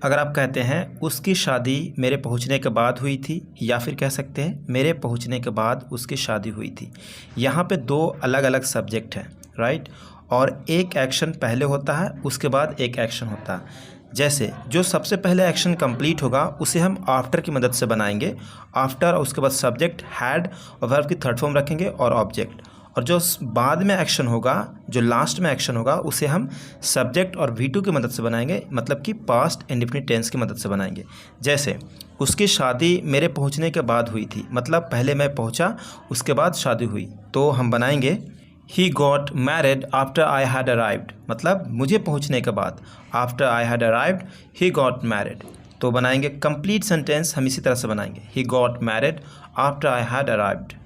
अगर आप कहते हैं उसकी शादी मेरे पहुंचने के बाद हुई थी, या फिर कह सकते हैं मेरे पहुंचने के बाद उसकी शादी हुई थी। यहाँ पे दो अलग अलग सब्जेक्ट हैं, राइट, और एक एक्शन पहले होता है, उसके बाद एक एक्शन होता है। जैसे जो सबसे पहले एक्शन कंप्लीट होगा उसे हम आफ्टर की मदद से बनाएंगे। आफ्टर और उसके बाद सब्जेक्ट, हैड और वर्ब की थर्ड फॉर्म रखेंगे और ऑब्जेक्ट। और जो बाद में एक्शन होगा, जो लास्ट में एक्शन होगा, उसे हम सब्जेक्ट और V2 की मदद से बनाएंगे, मतलब कि पास्ट इंडेफिनिट टेंस की मदद से बनाएंगे। जैसे उसकी शादी मेरे पहुंचने के बाद हुई थी, मतलब पहले मैं पहुंचा उसके बाद शादी हुई, तो हम बनाएंगे He got married after I had arrived, मतलब मुझे पहुंचने के बाद, after I had arrived he got married। तो बनाएंगे कंप्लीट सेंटेंस हम इसी तरह से बनाएंगे, He got married after I had arrived।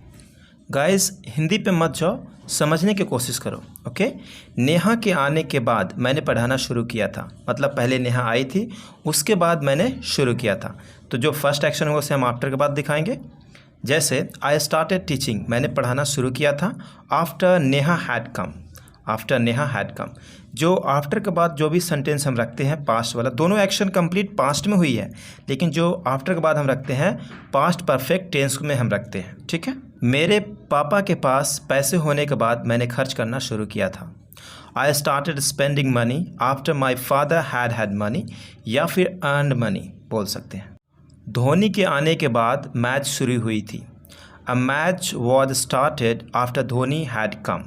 Guys Hindi पे मत जाओ, समझने की कोशिश करो, ओके। नेहा के आने के बाद मैंने पढ़ाना शुरू किया था, मतलब पहले नेहा आई थी उसके बाद मैंने शुरू किया था। तो जो फर्स्ट एक्शन होगा उसे हम आफ्टर के बाद दिखाएंगे। जैसे आई स्टार्टेड टीचिंग, मैंने पढ़ाना शुरू किया था after Neha had come, after Neha had come. जो आफ्टर के बाद जो भी सेंटेंस हम रखते हैं पास्ट वाला, दोनों एक्शन कंप्लीट पास्ट में हुई है, लेकिन जो आफ्टर के बाद हम रखते हैं पास्ट परफेक्ट टेंस में हम रखते हैं, ठीक है। मेरे पापा के पास पैसे होने के बाद मैंने खर्च करना शुरू किया था। I started spending money after my father had money, या फिर अर्नड मनी बोल सकते हैं। धोनी के आने के बाद मैच शुरू हुई थी। A match was started after Dhoni had come.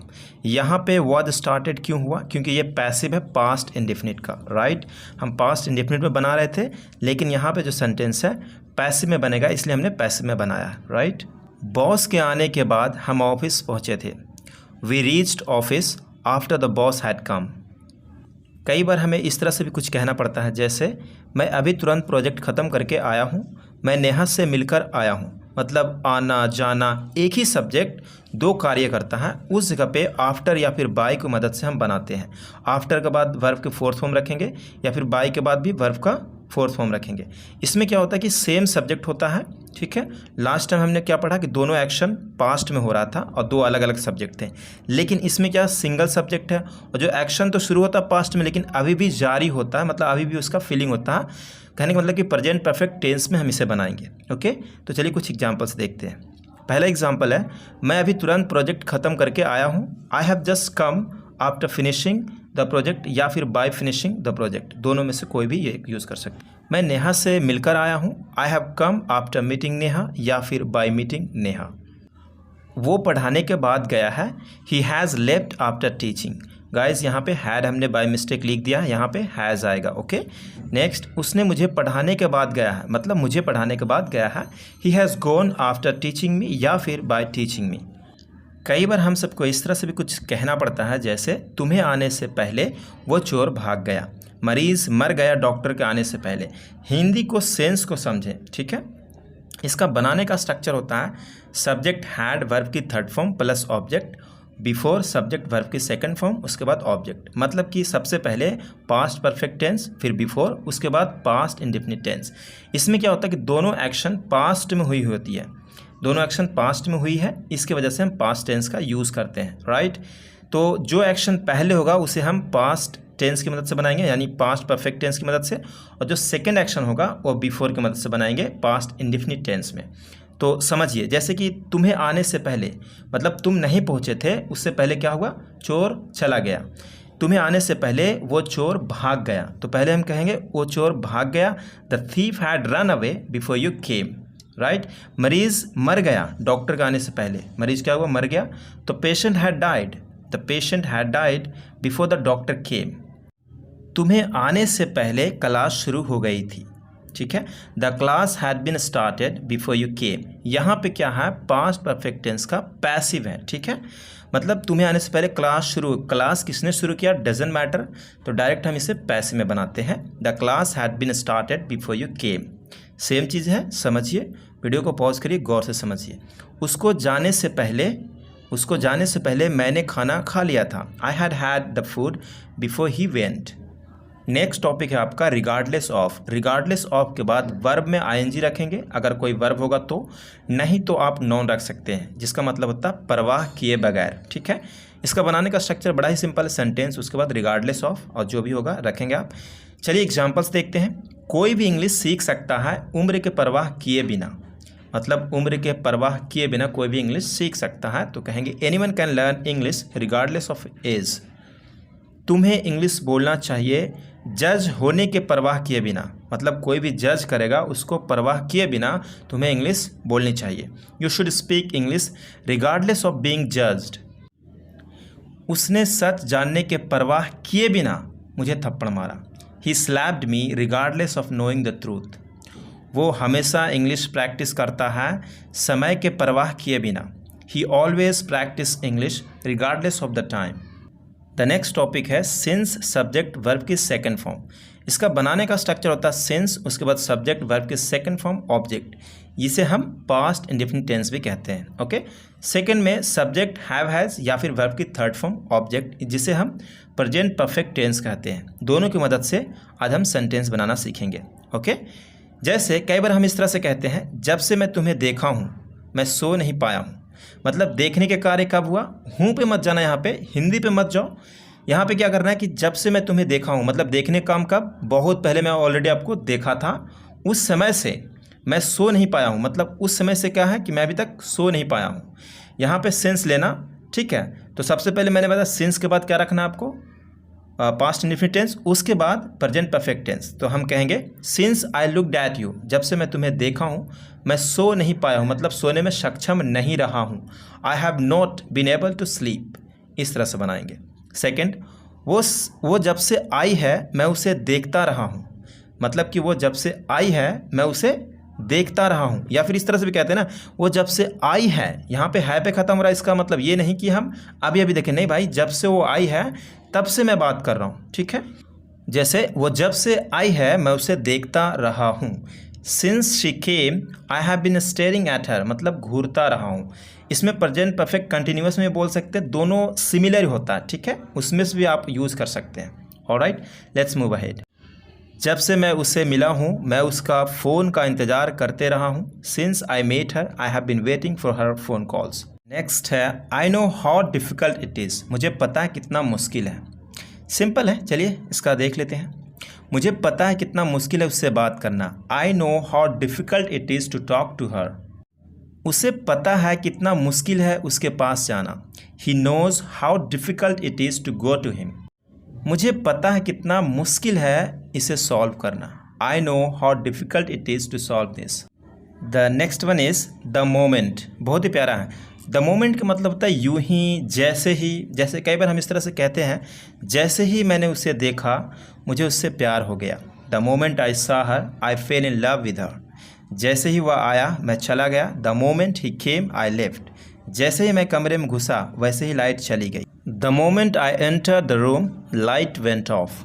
यहाँ पे वॉज स्टार्टेड क्यों हुआ? क्योंकि ये पैसिव है पास्ट इंडेफिनिट का, राइट। हम पास्ट इंडेफिनिट में बना रहे थे, लेकिन यहाँ पे जो सेंटेंस है पैसिव में बनेगा, इसलिए हमने पैसिव में बनाया है, राइट। बॉस के आने के बाद हम ऑफिस पहुँचे थे। We reached office after the boss had come. कई बार हमें इस तरह से भी कुछ कहना पड़ता है, जैसे मैं अभी तुरंत प्रोजेक्ट ख़त्म करके आया हूँ, मैं नेहा से मिलकर आया हूँ। मतलब आना जाना एक ही सब्जेक्ट दो कार्य करता है, उस जगह पे आफ्टर या फिर बाय की मदद से हम बनाते हैं। आफ्टर के बाद वर्ब के फोर्थ फॉर्म रखेंगे, या फिर बाय के बाद भी वर्ब का फोर्थ फॉर्म रखेंगे। इसमें क्या होता है कि सेम सब्जेक्ट होता है, ठीक है। लास्ट टाइम हमने क्या पढ़ा कि दोनों एक्शन पास्ट में हो रहा था और दो अलग अलग सब्जेक्ट थे, लेकिन इसमें क्या सिंगल सब्जेक्ट है, और जो एक्शन तो शुरू होता है पास्ट में लेकिन अभी भी जारी होता है, मतलब अभी भी उसका फीलिंग होता है। कहने का मतलब कि प्रेजेंट परफेक्ट टेंस में हम इसे बनाएंगे, ओके। तो चलिए कुछ एग्जाम्पल्स देखते हैं। पहला एग्जाम्पल है, मैं अभी तुरंत प्रोजेक्ट ख़त्म करके आया हूँ। I have just come after finishing the project, या फिर बाय फिनिशिंग द प्रोजेक्ट, दोनों में से कोई भी ये यूज़ कर सकते हैं। मैं नेहा से मिलकर आया हूँ। I have come after meeting Neha, या फिर बाय मीटिंग नेहा। वो पढ़ाने के बाद गया है। He has left after teaching. Guys यहाँ पे हैड हमने बाय मिस्टेक लिख दिया, यहाँ पे हैज़ आएगा, ओके। नेक्स्ट, उसने मुझे पढ़ाने के बाद गया है, मतलब मुझे पढ़ाने के बाद गया है। He has gone after teaching me, या फिर बाय टीचिंग मी। कई बार हम सबको इस तरह से भी कुछ कहना पड़ता है, जैसे तुम्हें आने से पहले वो चोर भाग गया, मरीज़ मर गया डॉक्टर के आने से पहले। हिंदी को सेंस को समझें, ठीक है। इसका बनाने का स्ट्रक्चर होता है सब्जेक्ट हैड वर्ब की third form plus object, before subject verb की सेकंड फॉर्म, उसके बाद ऑब्जेक्ट। मतलब कि सबसे पहले पास्ट परफेक्ट टेंस, फिर बिफोर, उसके बाद पास्ट इंडेफिनिट टेंस। इसमें क्या होता है कि दोनों एक्शन पास्ट में हुई होती है, दोनों एक्शन पास्ट में हुई है, इसके वजह से हम पास्ट टेंस का यूज़ करते हैं, राइट। तो जो एक्शन पहले होगा उसे हम पास्ट टेंस की मदद से बनाएंगे, यानी पास्ट परफेक्ट टेंस की मदद से, और जो सेकंड एक्शन होगा वो बिफोर की मदद से बनाएंगे पास्ट इंडेफिनिट टेंस में। तो समझिए, जैसे कि तुम्हें आने से पहले, मतलब तुम नहीं पहुँचे थे, उससे पहले क्या हुआ, चोर चला गया। तुम्हें आने से पहले वो चोर भाग गया, तो पहले हम कहेंगे वो चोर भाग गया। The thief had run away before you came, right. मरीज़ मर गया डॉक्टर के आने से पहले, मरीज़ क्या हुआ, मर गया। तो patient had died, the patient had died before the doctor केम। तुम्हें आने से पहले क्लास शुरू हो गई थी, ठीक है। The class had been started before you came. यहाँ पे क्या है, पास्ट परफेक्ट टेंस का पैसिव है, ठीक है। मतलब तुम्हें आने से पहले क्लास शुरू, क्लास किसने शुरू किया डजंट मैटर, तो डायरेक्ट हम इसे पैसिव में बनाते हैं। The class had been started before you came. Same चीज़ है, समझिए, वीडियो को पॉज करिए, गौर से समझिए। उसको जाने से पहले मैंने खाना खा लिया था। I had had the food before he went. Next topic है आपका रिगार्डलेस ऑफ। रिगार्डलेस ऑफ के बाद वर्ब में आईएनजी रखेंगे अगर कोई वर्ब होगा तो, नहीं तो आप नॉन रख सकते हैं, जिसका मतलब होता है परवाह किए बगैर, ठीक है। इसका बनाने का स्ट्रक्चर बड़ा ही सिंपल है, सेंटेंस, उसके बाद रिगार्डलेस ऑफ, और जो भी होगा रखेंगे आप। चलिए एग्जांपल्स देखते हैं। कोई भी इंग्लिश सीख सकता है उम्र के परवाह किए बिना, मतलब उम्र के परवाह किए बिना कोई भी इंग्लिश सीख सकता है। तो कहेंगे anyone can learn English regardless of age. तुम्हें इंग्लिश बोलना चाहिए जज होने के परवाह किए बिना, मतलब कोई भी जज करेगा उसको परवाह किए बिना तुम्हें इंग्लिश बोलनी चाहिए। You should speak English regardless of being judged. उसने सच जानने के परवाह किए बिना मुझे थप्पड़ मारा। ही slapped me regardless of knowing the truth. वो हमेशा इंग्लिश प्रैक्टिस करता है समय के परवाह किए बिना। ही always practice English regardless of the time. The next topic है सिंस सब्जेक्ट वर्ब की सेकंड फॉर्म। इसका बनाने का स्ट्रक्चर होता है सिंस, उसके बाद सब्जेक्ट वर्ब की सेकंड फॉर्म ऑब्जेक्ट, इसे हम पास्ट इंडेफिनिट टेंस भी कहते हैं। ओके, सेकंड में सब्जेक्ट हैव हैज़ या फिर वर्ब की थर्ड फॉर्म ऑब्जेक्ट, जिसे हम प्रेजेंट परफेक्ट टेंस कहते हैं। दोनों की मदद से आज हम सेंटेंस बनाना सीखेंगे। ओके, जैसे कई बार हम इस तरह से कहते हैं जब से मैं तुम्हें देखा हूँ मैं सो नहीं पाया हूँ। मतलब देखने के कार्य कब हुआ, हूँ पे मत जाना, यहाँ पे हिंदी पे मत जाओ। यहाँ पे क्या करना है कि जब से मैं तुम्हें देखा हूँ, मतलब देखने का काम कब, बहुत पहले मैं ऑलरेडी आपको देखा था, उस समय से मैं सो नहीं पाया हूँ। मतलब उस समय से क्या है कि मैं अभी तक सो नहीं पाया हूँ। यहाँ पे सिंस लेना, ठीक है। तो सबसे पहले मैंने बताया सिंस के बाद क्या रखना है आपको, पास्ट इंडेफिनिट टेंस, उसके बाद प्रेजेंट परफेक्ट टेंस। तो हम कहेंगे since I looked at you, जब से मैं तुम्हें देखा हूँ मैं सो नहीं पाया हूँ, मतलब सोने में सक्षम नहीं रहा हूँ। I have not been able to sleep, इस तरह से बनाएंगे। सेकंड, वो जब से आई है मैं उसे देखता रहा हूँ, मतलब कि वो जब से आई है मैं उसे देखता रहा हूँ। या फिर इस तरह से भी कहते हैं ना, वो जब से आई है, यहाँ पे है पे ख़त्म हो रहा है। इसका मतलब ये नहीं कि हम अभी अभी देखें, नहीं भाई, जब से वो आई है तब से मैं बात कर रहा हूँ, ठीक है। जैसे वो जब से आई है मैं उसे देखता रहा हूँ। Since she came I have been staring at her, मतलब घूरता रहा हूँ। इसमें प्रेजेंट परफेक्ट कंटिन्यूअस में बोल सकते हैं, दोनों सिमिलर होता है, ठीक है, उसमें से भी आप यूज़ कर सकते हैं। Alright, let's move ahead. जब से मैं उससे मिला हूँ मैं उसका फ़ोन का इंतज़ार करते रहा हूँ। Since I met her I have been waiting for her phone calls. Next है I know how difficult it is, मुझे पता है कितना मुश्किल है। सिंपल है, चलिए इसका देख लेते हैं। मुझे पता है कितना मुश्किल है उससे बात करना। I know how difficult it is to talk to her. उसे पता है कितना मुश्किल है उसके पास जाना। He knows how difficult it is to go to him. मुझे पता है कितना मुश्किल है इसे सॉल्व करना। I know how difficult it is to solve this. The next one is the moment, बहुत ही प्यारा है। द मोमेंट का मतलब होता है यूं ही, जैसे ही। जैसे कई बार हम इस तरह से कहते हैं, जैसे ही मैंने उसे देखा मुझे उससे प्यार हो गया। The moment I saw her I fail in love with her. जैसे ही वह आया मैं चला गया। The moment he came I left. जैसे ही मैं कमरे में घुसा वैसे ही लाइट चली गई। The moment I enter the room light went of.